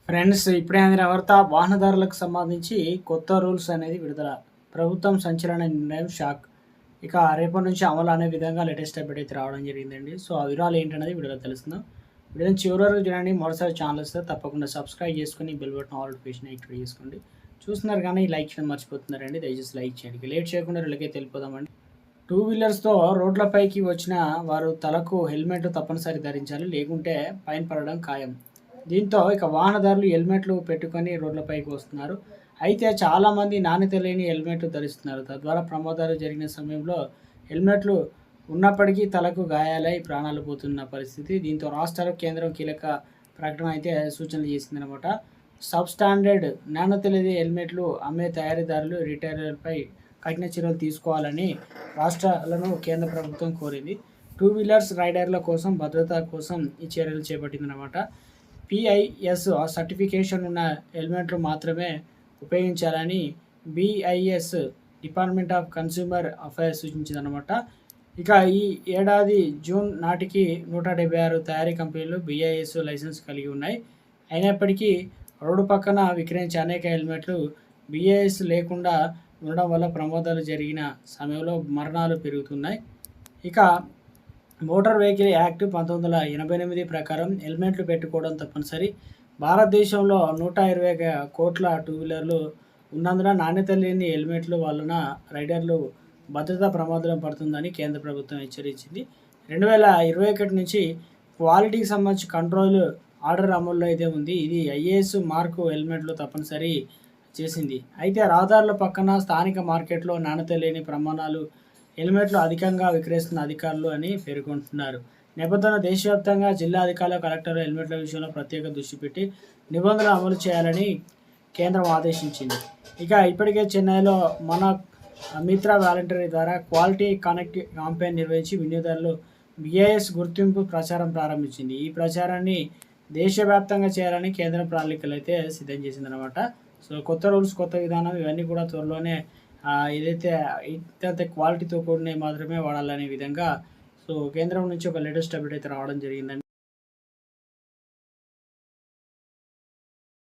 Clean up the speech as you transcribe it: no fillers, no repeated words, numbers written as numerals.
Friends, ఇప్పుడే అందిన వార్త. వాహనదారులకు సంబంధించి కొత్త రూల్స్ అనేది విడుదల. ప్రభుత్వం సంచలన నిర్ణయం, షాక్. ఇక రేపటి నుంచి అమలు అనే విధంగా లేటెస్ట్ అప్డేట్ అయితే రావడం జరిగిందండి. సో ఆ వివరాలు ఏంటనేది వీడియోలో తెలుస్తుందాం. వీడియోని చివరి వరకు చూడండి. మొదటిసారి ఛానల్ వస్తే తప్పకుండా సబ్స్క్రైబ్ చేసుకుని bell button all notification activate చేసుకోండి. చూస్తున్నారు కానీ లైక్ చేయడం మర్చిపోతున్నారండి. దయచేసి లైక్ చేయండి. లేట్ చేయకుండా వీళ్ళకి వెళ్ళిపోదామండి. టూ వీలర్స్తో రోడ్లపైకి వచ్చిన వారు తలకు హెల్మెట్ తప్పనిసరి ధరించాలి, లేకుంటే ఫైన్ పడడం ఖాయం. దీంతో ఇక వాహనదారులు హెల్మెట్లు పెట్టుకొని రోడ్లపైకి వస్తున్నారు. అయితే చాలామంది నాణ్యత లేని హెల్మెట్లు ధరిస్తున్నారు. తద్వారా ప్రమాదాలు జరిగిన సమయంలో హెల్మెట్లు ఉన్నప్పటికీ తలకు గాయాలై ప్రాణాలు పోతున్న పరిస్థితి. దీంతో రాష్ట్రాలు కేంద్రం కీలక ప్రకటన అయితే సూచనలు చేసిందనమాట. సబ్ స్టాండర్డ్ నాణ్యత లేని హెల్మెట్లు అమ్మే తయారీదారులు, రిటైలర్లపై కఠిన చర్యలు తీసుకోవాలని రాష్ట్రాలను కేంద్ర ప్రభుత్వం కోరింది. టూ వీలర్స్ రైడర్ల కోసం భద్రత కోసం ఈ చర్యలు చేపట్టిందనమాట. పిఐఎస్ సర్టిఫికేషన్ ఉన్న హెల్మెట్లు మాత్రమే ఉపయోగించాలని BIS department of consumer affairs సూచించిందనమాట. ఇక ఈ ఏడాది జూన్ నాటికి 176 తయారీ కంపెనీలు బిఐఎస్ లైసెన్స్ కలిగి ఉన్నాయి. అయినప్పటికీ రోడ్డు పక్కన విక్రయించే అనేక హెల్మెట్లు బిఐఎస్ లేకుండా ఉండడం వల్ల ప్రమాదాలు జరిగిన సమయంలో మరణాలు పెరుగుతున్నాయి. ఇక మోటార్ వెహికల్ యాక్ట్ 1988 ప్రకారం హెల్మెట్లు పెట్టుకోవడం తప్పనిసరి. భారతదేశంలో 120 కోట్ల టూ వీలర్లు ఉన్నందున నాణ్యత లేని హెల్మెట్ల వలన రైడర్లు భద్రతా ప్రమాదం పడుతుందని కేంద్ర ప్రభుత్వం హెచ్చరించింది. 2021 నుంచి క్వాలిటీకి సంబంధించి కంట్రోల్ ఆర్డర్ అమల్లో అయితే ఉంది. ఇది ఐఏఎస్ మార్కు హెల్మెట్లు తప్పనిసరి చేసింది. అయితే రహదారుల పక్కన స్థానిక మార్కెట్లో నాణ్యత లేని ప్రమాణాలు హెల్మెట్లు అధికంగా విక్రయిస్తున్న అధికారులు అని పేర్కొంటున్నారు. నేపథ్యంలో దేశవ్యాప్తంగా జిల్లా అధికారులు, కలెక్టర్లు హెల్మెట్ల విషయంలో ప్రత్యేక దృష్టి పెట్టి నిబంధనలు అమలు చేయాలని కేంద్రం ఆదేశించింది. ఇక ఇప్పటికే చెన్నైలో మన మిత్ర వాలంటరీ ద్వారా క్వాలిటీ కనెక్ట్ క్యాంపెయిన్ నిర్వహించి వినియోగదారులు బిఐఎస్ గుర్తింపు ప్రచారం ప్రారంభించింది. ఈ ప్రచారాన్ని దేశవ్యాప్తంగా చేయాలని కేంద్రం ప్రణాళికలు అయితే సిద్ధం చేసిందనమాట. సో కొత్త రూల్స్, కొత్త విధానం ఇవన్నీ కూడా త్వరలోనే ఏదైతే ఇంత క్వాలిటీతో కూడినవి మాత్రమే వాడాలనే విధంగా సో కేంద్రం నుంచి ఒక లేటెస్ట్ అప్డేట్ అయితే రావడం జరిగిందండి.